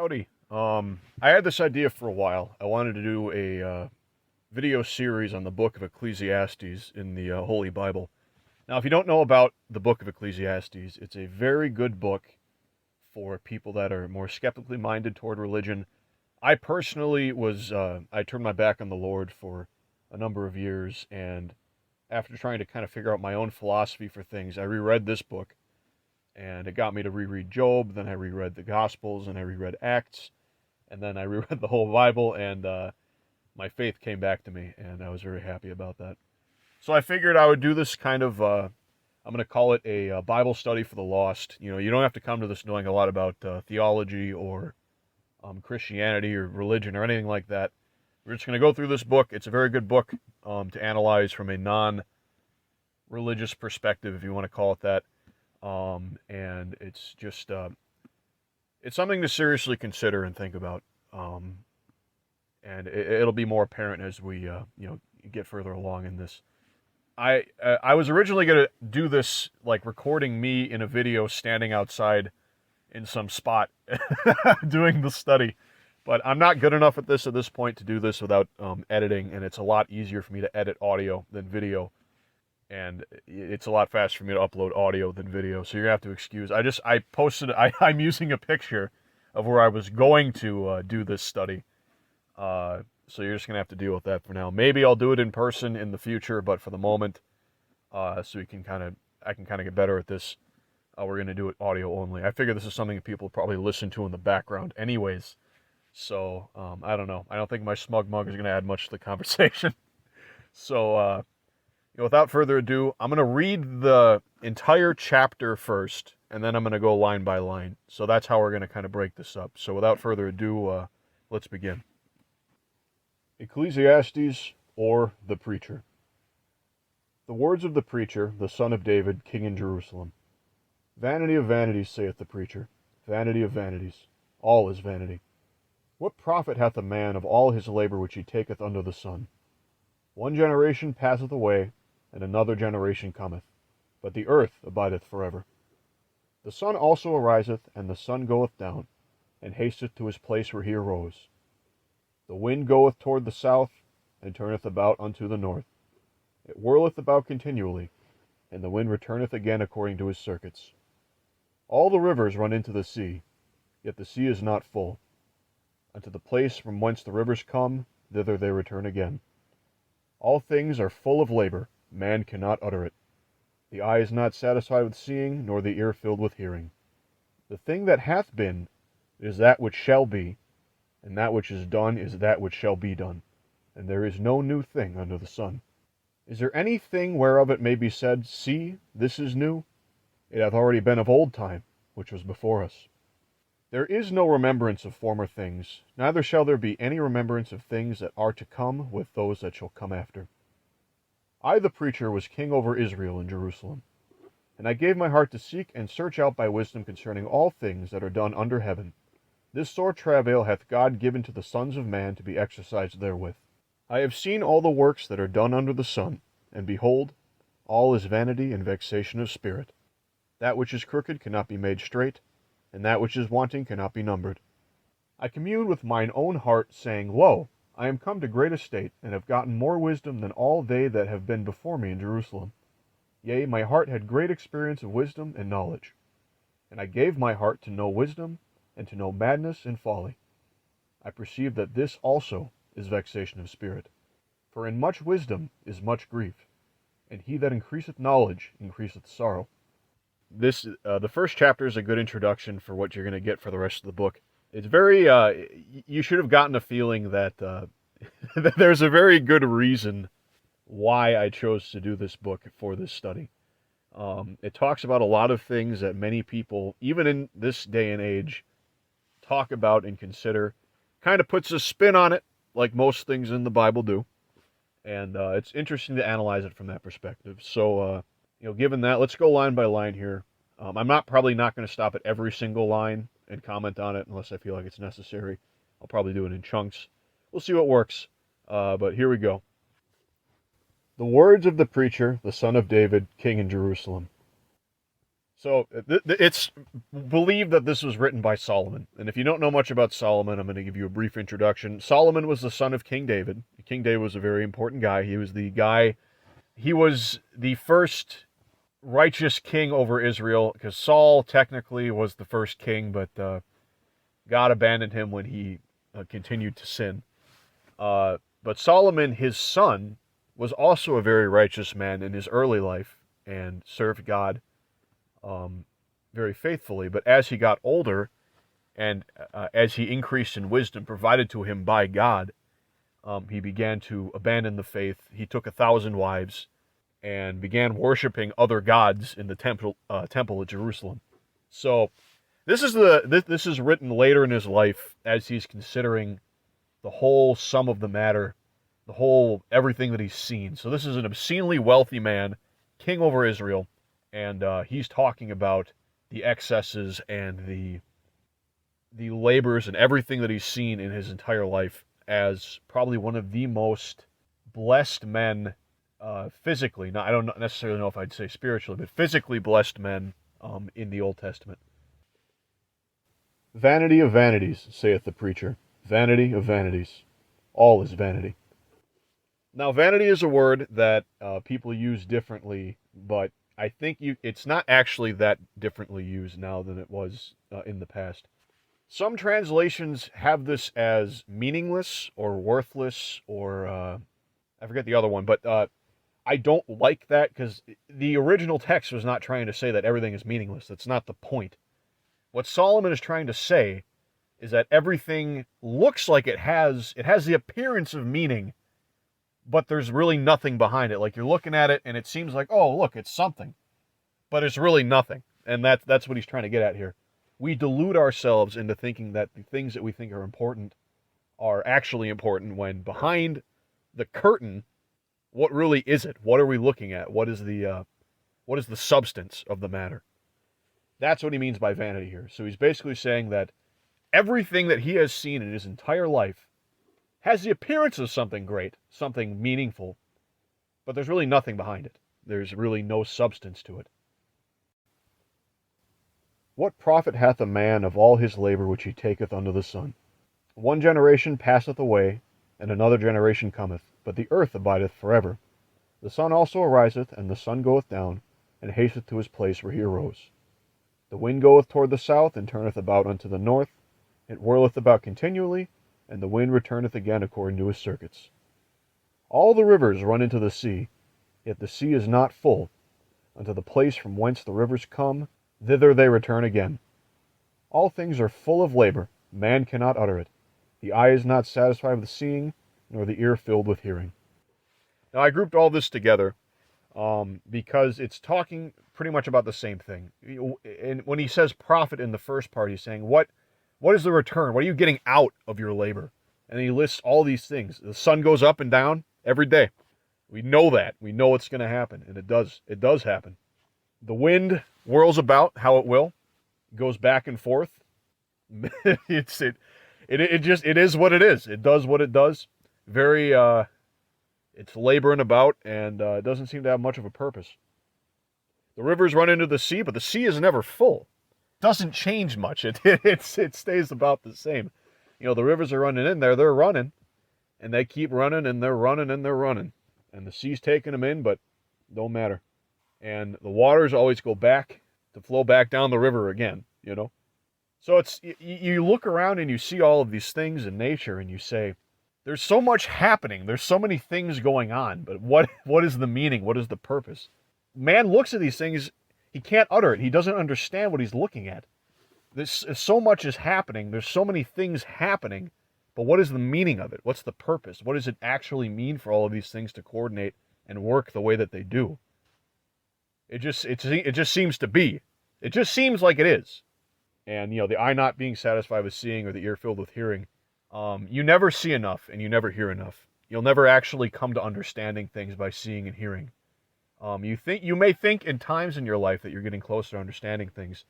Howdy. I had this idea for a while. I wanted to do a video series on the book of Ecclesiastes in the Holy Bible. Now, if you don't know about the book of Ecclesiastes, it's a very good book for people that are more skeptically minded toward religion. I personally I turned my back on the Lord for a number of years, and after trying to kind of figure out my own philosophy for things, I reread this book, and it got me to reread Job, then I reread the Gospels, and I reread Acts, and then I reread the whole Bible, and my faith came back to me, and I was very happy about that. So I figured I would do this kind of, I'm going to call it a Bible study for the lost. You know, you don't have to come to this knowing a lot about theology or Christianity or religion or anything like that. We're just going to go through this book. It's a very good book to analyze from a non-religious perspective, if you want to call it that. And it's just, it's something to seriously consider and think about. And it'll be more apparent as we, get further along in this. I was originally going to do this, like recording me in a video standing outside in some spot doing the study. But I'm not good enough at this point to do this without editing, and it's a lot easier for me to edit audio than video. And it's a lot faster for me to upload audio than video, so you're going to have to excuse. I'm using a picture of where I was going to do this study. So you're just going to have to deal with that for now. Maybe I'll do it in person in the future, but for the moment, so I can kind of get better at this, we're going to do it audio only. I figure this is something that people probably listen to in the background anyways. So, I don't know. I don't think my smug mug is going to add much to the conversation. So, without further ado, I'm going to read the entire chapter first, and then I'm going to go line by line. So that's how we're going to kind of break this up. So without further ado, let's begin. Ecclesiastes, or the Preacher. The words of the preacher, the son of David, king in Jerusalem. Vanity of vanities, saith the preacher. Vanity of vanities. All is vanity. What profit hath a man of all his labor which he taketh under the sun? One generation passeth away, and another generation cometh, but the earth abideth forever. The sun also ariseth, and the sun goeth down, and hasteth to his place where he arose. The wind goeth toward the south, and turneth about unto the north. It whirleth about continually, and the wind returneth again according to his circuits. All the rivers run into the sea, yet the sea is not full. Unto the place from whence the rivers come, thither they return again. All things are full of labor, man cannot utter it. The eye is not satisfied with seeing, nor the ear filled with hearing. The thing that hath been is that which shall be, and that which is done is that which shall be done, and there is no new thing under the sun. Is there any thing whereof it may be said, See, this is new? It hath already been of old time, which was before us. There is no remembrance of former things, neither shall there be any remembrance of things that are to come with those that shall come after. I, the preacher, was king over Israel in Jerusalem. And I gave my heart to seek and search out by wisdom concerning all things that are done under heaven. This sore travail hath God given to the sons of man to be exercised therewith. I have seen all the works that are done under the sun, and behold, all is vanity and vexation of spirit. That which is crooked cannot be made straight, and that which is wanting cannot be numbered. I communed with mine own heart, saying, Lo, I am come to great estate, and have gotten more wisdom than all they that have been before me in Jerusalem. Yea, my heart had great experience of wisdom and knowledge. And I gave my heart to know wisdom, and to know madness and folly. I perceive that this also is vexation of spirit. For in much wisdom is much grief, and he that increaseth knowledge increaseth sorrow. The first chapter is a good introduction for what you're going to get for the rest of the book. It's very, you should have gotten a feeling that, that there's a very good reason why I chose to do this book for this study. It talks about a lot of things that many people, even in this day and age, talk about and consider. Kind of puts a spin on it, like most things in the Bible do. And it's interesting to analyze it from that perspective. So, given that, let's go line by line here. I'm probably not going to stop at every single line and comment on it unless I feel like it's necessary. I'll probably do it in chunks. We'll see what works. But here we go. The words of the preacher, the son of David, king in Jerusalem. So it's believed that this was written by Solomon. And if you don't know much about Solomon, I'm going to give you a brief introduction. Solomon was the son of King David. King David was a very important guy. He was the first righteous king over Israel, because Saul technically was the first king, but God abandoned him when he continued to sin. But Solomon, his son, was also a very righteous man in his early life and served God very faithfully. But as he got older and as he increased in wisdom provided to him by God, he began to abandon the faith. He took 1,000 wives and began worshiping other gods in the temple at Jerusalem. So this is written later in his life as he's considering the whole sum of the matter, the whole everything that he's seen. So this is an obscenely wealthy man, king over Israel, and he's talking about the excesses and the labors and everything that he's seen in his entire life as probably one of the most blessed men physically. Now, I don't necessarily know if I'd say spiritually, but physically blessed men in the Old Testament. Vanity of vanities, saith the preacher. Vanity of vanities. All is vanity. Now, vanity is a word that people use differently, but I think it's not actually that differently used now than it was in the past. Some translations have this as meaningless or worthless or I forget the other one, but I don't like that because the original text was not trying to say that everything is meaningless. That's not the point. What Solomon is trying to say is that everything looks like it has the appearance of meaning, but there's really nothing behind it. Like you're looking at it and it seems like, oh, look, it's something, but it's really nothing. And that's what he's trying to get at here. We delude ourselves into thinking that the things that we think are important are actually important when behind the curtain, what really is it? What are we looking at? What is the substance of the matter? That's what he means by vanity here. So he's basically saying that everything that he has seen in his entire life has the appearance of something great, something meaningful, but there's really nothing behind it. There's really no substance to it. What profit hath a man of all his labor which he taketh under the sun? One generation passeth away, and another generation cometh, but the earth abideth forever. The sun also ariseth, and the sun goeth down, and hasteth to his place where he arose. The wind goeth toward the south, and turneth about unto the north. It whirleth about continually, and the wind returneth again according to his circuits. All the rivers run into the sea, yet the sea is not full. Unto the place from whence the rivers come, thither they return again. All things are full of labor, man cannot utter it. The eye is not satisfied with seeing, nor the ear filled with hearing. Now I grouped all this together because it's talking pretty much about the same thing. And when he says profit in the first part, he's saying, what is the return? What are you getting out of your labor? And he lists all these things. The sun goes up and down every day. We know that. We know it's going to happen, and it does. It does happen. The wind whirls about how it will, goes back and forth. It is what it is. It does what it does. It's laboring about, and it doesn't seem to have much of a purpose. The rivers run into the sea, but the sea is never full. It doesn't change much. It stays about the same. You know, the rivers are running in there. They're running, and they keep running, and they're running, and they're running. And the sea's taking them in, but don't matter. And the waters always go back to flow back down the river again, you know. So you look around and you see all of these things in nature and you say, there's so much happening. There's so many things going on, but what is the meaning? What is the purpose? Man looks at these things, he can't utter it. He doesn't understand what he's looking at. So much is happening. There's so many things happening, but what is the meaning of it? What's the purpose? What does it actually mean for all of these things to coordinate and work the way that they do? It just seems to be. It just seems like it is. And, you know, the eye not being satisfied with seeing or the ear filled with hearing, you never see enough and you never hear enough. You'll never actually come to understanding things by seeing and hearing. You may think in times in your life that you're getting closer to understanding things,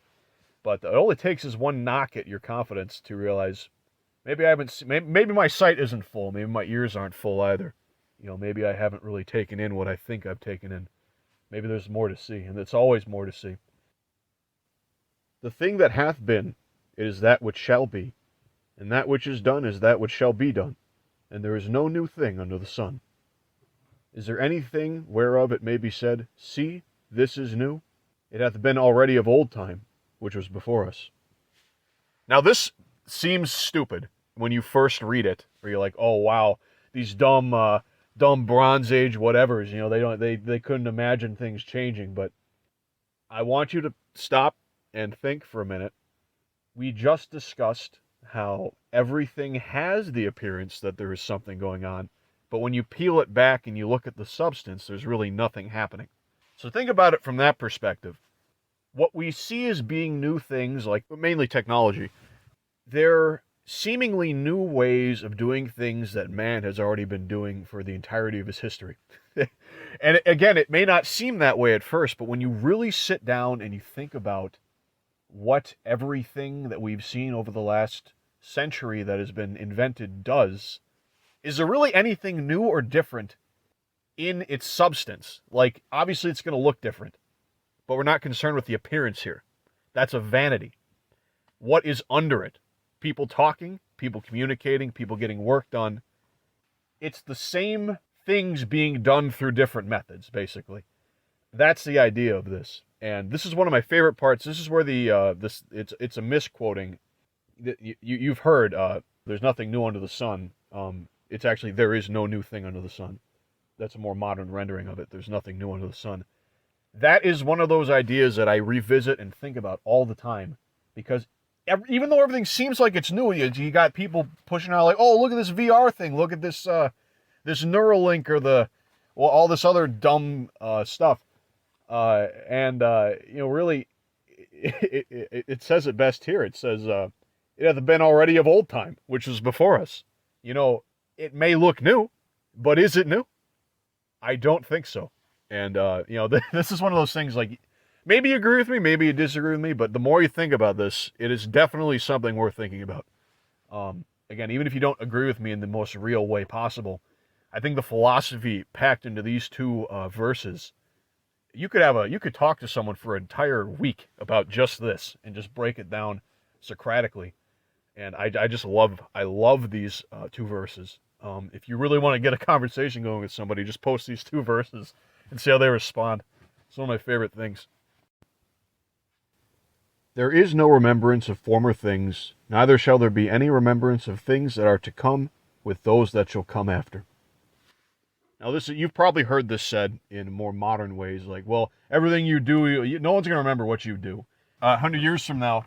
but all it takes is one knock at your confidence to realize maybe maybe my sight isn't full. Maybe my ears aren't full either. You know, maybe I haven't really taken in what I think I've taken in. Maybe there's more to see, and there's always more to see. The thing that hath been, it is that which shall be, and that which is done is that which shall be done, and there is no new thing under the sun. Is there anything whereof it may be said, See, this is new? It hath been already of old time, which was before us. Now this seems stupid when you first read it, where you're like, oh wow, these dumb Bronze Age whatevers, they couldn't imagine things changing. But I want you to stop and think for a minute. We just discussed how everything has the appearance that there is something going on, but when you peel it back and you look at the substance, there's really nothing happening. So think about it from that perspective. What we see as being new things, like mainly technology, they're seemingly new ways of doing things that man has already been doing for the entirety of his history. And again, it may not seem that way at first, but when you really sit down and you think about what everything that we've seen over the last century that has been invented does, is there really anything new or different in its substance? Like, obviously it's going to look different, but we're not concerned with the appearance here. That's a vanity. What is under it? People talking, people communicating, people getting work done. It's the same things being done through different methods, basically. That's the idea of this. And this is one of my favorite parts. This is where it's a misquoting. You've heard, there's nothing new under the sun. It's actually, there is no new thing under the sun. That's a more modern rendering of it. There's nothing new under the sun. That is one of those ideas that I revisit and think about all the time. Because even though everything seems like it's new, you got people pushing out like, oh, look at this VR thing. Look at this this Neuralink or all this other dumb stuff. Really, it says it best here. It says, it hath been already of old time, which was before us. It may look new, but is it new? I don't think so. And, this is one of those things, like, maybe you agree with me, maybe you disagree with me, but the more you think about this, it is definitely something worth thinking about. Again, even if you don't agree with me in the most real way possible, I think the philosophy packed into these two verses, you could talk to someone for an entire week about just this and just break it down Socratically. And I love these two verses. If you really want to get a conversation going with somebody, just post these two verses and see how they respond. It's one of my favorite things. There is no remembrance of former things, neither shall there be any remembrance of things that are to come with those that shall come after. Now, you've probably heard this said in more modern ways, like, well, everything you do, no one's going to remember what you do. 100 years from now,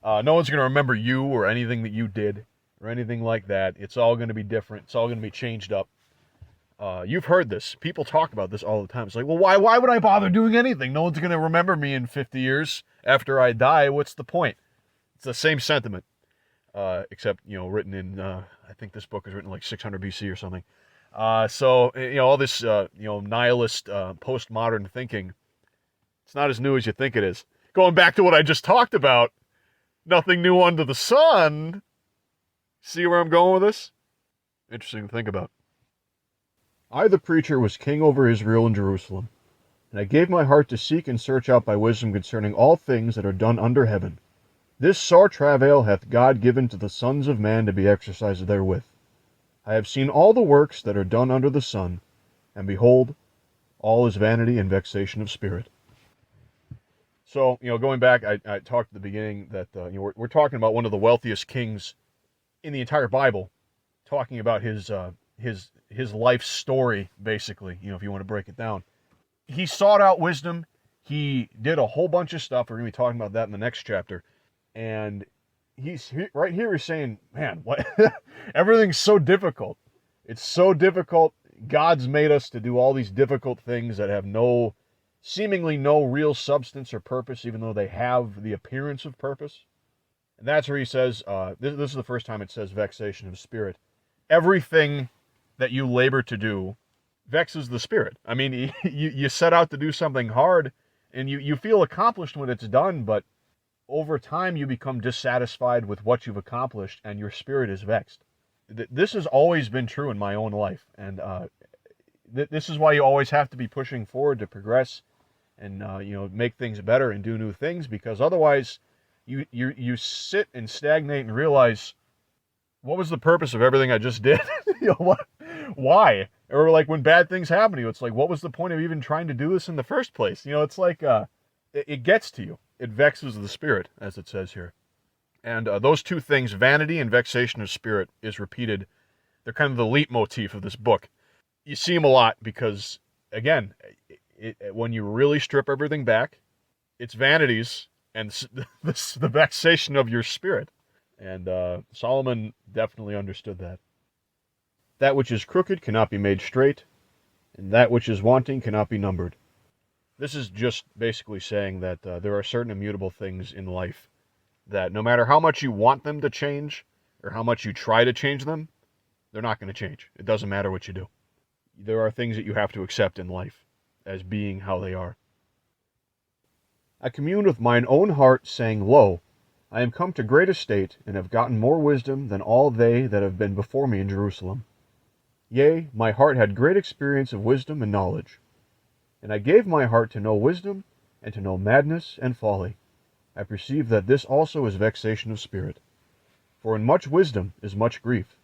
no one's going to remember you or anything that you did or anything like that. It's all going to be different. It's all going to be changed up. You've heard this. People talk about this all the time. It's like, well, why would I bother doing anything? No one's going to remember me in 50 years after I die. What's the point? It's the same sentiment, except, written in, I think this book is written like 600 BC or something. All this, nihilist, postmodern thinking, it's not as new as you think it is. Going back to what I just talked about, nothing new under the sun. See where I'm going with this? Interesting to think about. I, the preacher, was king over Israel and Jerusalem, and I gave my heart to seek and search out by wisdom concerning all things that are done under heaven. This sore travail hath God given to the sons of man to be exercised therewith. I have seen all the works that are done under the sun, and behold, all is vanity and vexation of spirit. So, going back, I talked at the beginning that we're talking about one of the wealthiest kings in the entire Bible, talking about his life story, basically, if you want to break it down. He sought out wisdom. He did a whole bunch of stuff. We're going to be talking about that in the next chapter. And right here he's saying, man, what? Everything's so difficult. It's so difficult. God's made us to do all these difficult things that have seemingly no real substance or purpose, even though they have the appearance of purpose. And that's where he says, this is the first time it says vexation of spirit. Everything that you labor to do vexes the spirit. I mean, you set out to do something hard, and you feel accomplished when it's done, but over time you become dissatisfied with what you've accomplished, and your spirit is vexed. This has always been true in my own life, and this is why you always have to be pushing forward to progress and make things better and do new things, because otherwise you sit and stagnate and realize, what was the purpose of everything I just did? What? Why? Or like when bad things happen to you, it's like, what was the point of even trying to do this in the first place? It's like it gets to you. It vexes the spirit, as it says here. And those two things, vanity and vexation of spirit, is repeated. They're kind of the leitmotif of this book. You see them a lot because, again, when you really strip everything back, it's vanities and the vexation of your spirit. And Solomon definitely understood that. That which is crooked cannot be made straight, and that which is wanting cannot be numbered. This is just basically saying that there are certain immutable things in life that no matter how much you want them to change or how much you try to change them, they're not going to change. It doesn't matter what you do. There are things that you have to accept in life as being how they are. I communed with mine own heart, saying, Lo, I am come to great estate, and have gotten more wisdom than all they that have been before me in Jerusalem. Yea, my heart had great experience of wisdom and knowledge. And I gave my heart to know wisdom, and to know madness and folly. I perceive that this also is vexation of spirit. For in much wisdom is much grief,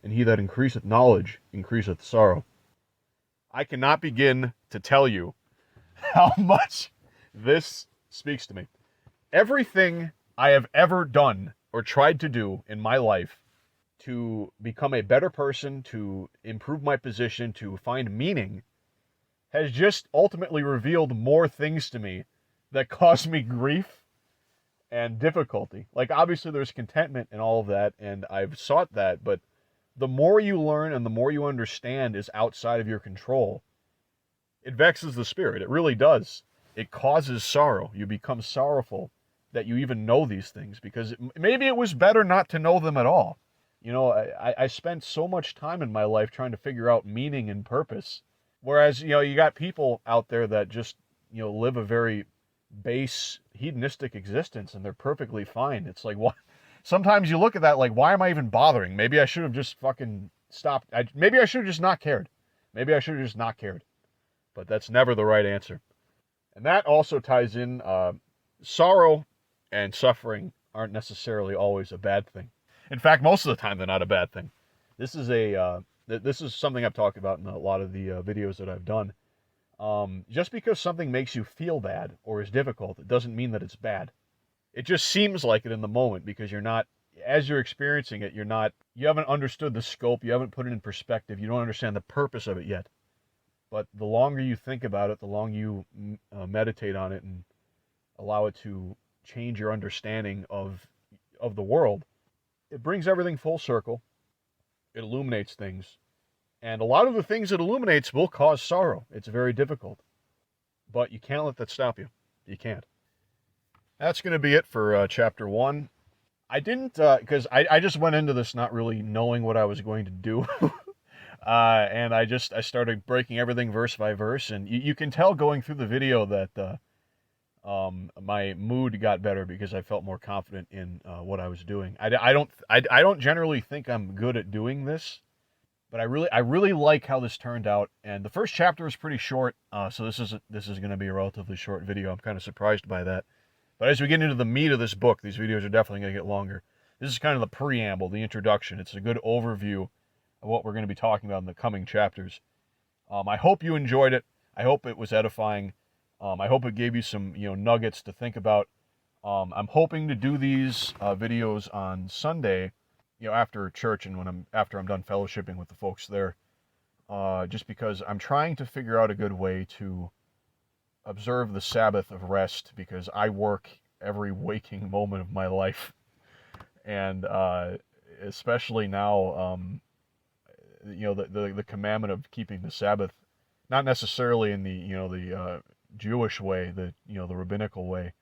and he that increaseth knowledge increaseth sorrow. I cannot begin to tell you how much this speaks to me. Everything I have ever done or tried to do in my life to become a better person, to improve my position, to find meaning, has just ultimately revealed more things to me that cause me grief and difficulty. Like, obviously there's contentment in all of that, and I've sought that, but the more you learn and the more you understand is outside of your control, it vexes the spirit. It really does. It causes sorrow. You become sorrowful that you even know these things, because maybe it was better not to know them at all. I spent so much time in my life trying to figure out meaning and purpose. Whereas, you got people out there that just, live a very base hedonistic existence and they're perfectly fine. It's like, what? Sometimes you look at that like, why am I even bothering? Maybe I should have just fucking stopped. Maybe I should have just not cared. Maybe I should have just not cared. But that's never the right answer. And that also ties in, sorrow and suffering aren't necessarily always a bad thing. In fact, most of the time, they're not a bad thing. This is something I've talked about in a lot of the videos that I've done. Just because something makes you feel bad or is difficult, it doesn't mean that it's bad. It just seems like it in the moment because as you're experiencing it, you haven't understood the scope, you haven't put it in perspective, you don't understand the purpose of it yet. But the longer you think about it, the longer you meditate on it and allow it to change your understanding of the world, it brings everything full circle. It illuminates things. And a lot of the things it illuminates will cause sorrow. It's very difficult. But you can't let that stop you. You can't. That's going to be it for chapter 1. I didn't, because I just went into this not really knowing what I was going to do. And I started breaking everything verse by verse. And you can tell going through the video that my mood got better because I felt more confident in what I was doing. I don't generally think I'm good at doing this, but I really like how this turned out. And the first chapter is pretty short, so this is going to be a relatively short video. I'm kind of surprised by that. But as we get into the meat of this book, these videos are definitely going to get longer. This is kind of the preamble, the introduction. It's a good overview of what we're going to be talking about in the coming chapters. I hope you enjoyed it. I hope it was edifying. I hope it gave you some, nuggets to think about. I'm hoping to do these videos on Sunday, after church and after I'm done fellowshipping with the folks there. Just because I'm trying to figure out a good way to observe the Sabbath of rest, because I work every waking moment of my life, and especially now, the commandment of keeping the Sabbath, not necessarily in the Jewish way, the rabbinical way,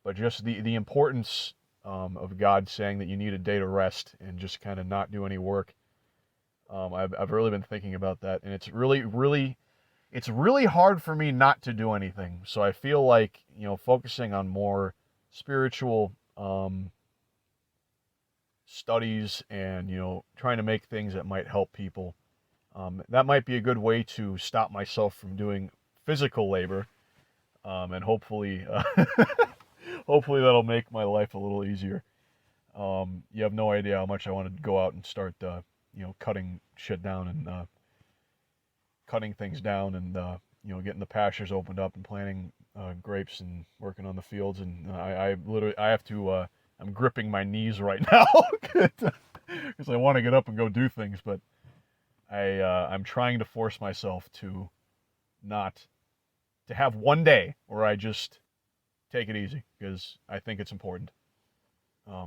but just the importance of God saying that you need a day to rest and just kind of not do any work. I've really been thinking about that, and it's really hard for me not to do anything. So I feel like focusing on more spiritual studies and trying to make things that might help people. That might be a good way to stop myself from doing physical labor. And hopefully hopefully that'll make my life a little easier. You have no idea how much I want to go out and start, cutting shit down and cutting things down and getting the pastures opened up and planting grapes and working on the fields. And I literally have to. I'm gripping my knees right now because I want to get up and go do things, but I'm trying to force myself to not to have one day where I just take it easy because I think it's important.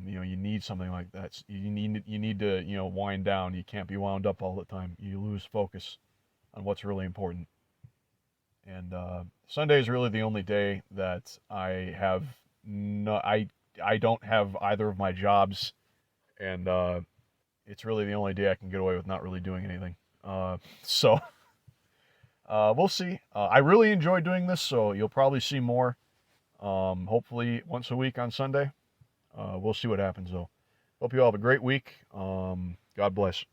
You need something like that. You need to wind down. You can't be wound up all the time. You lose focus on what's really important. And Sunday is really the only day that I have no. I don't have either of my jobs, and it's really the only day I can get away with not really doing anything. So we'll see. I really enjoy doing this, so you'll probably see more. Hopefully once a week on Sunday. We'll see what happens, though. Hope you all have a great week. God bless.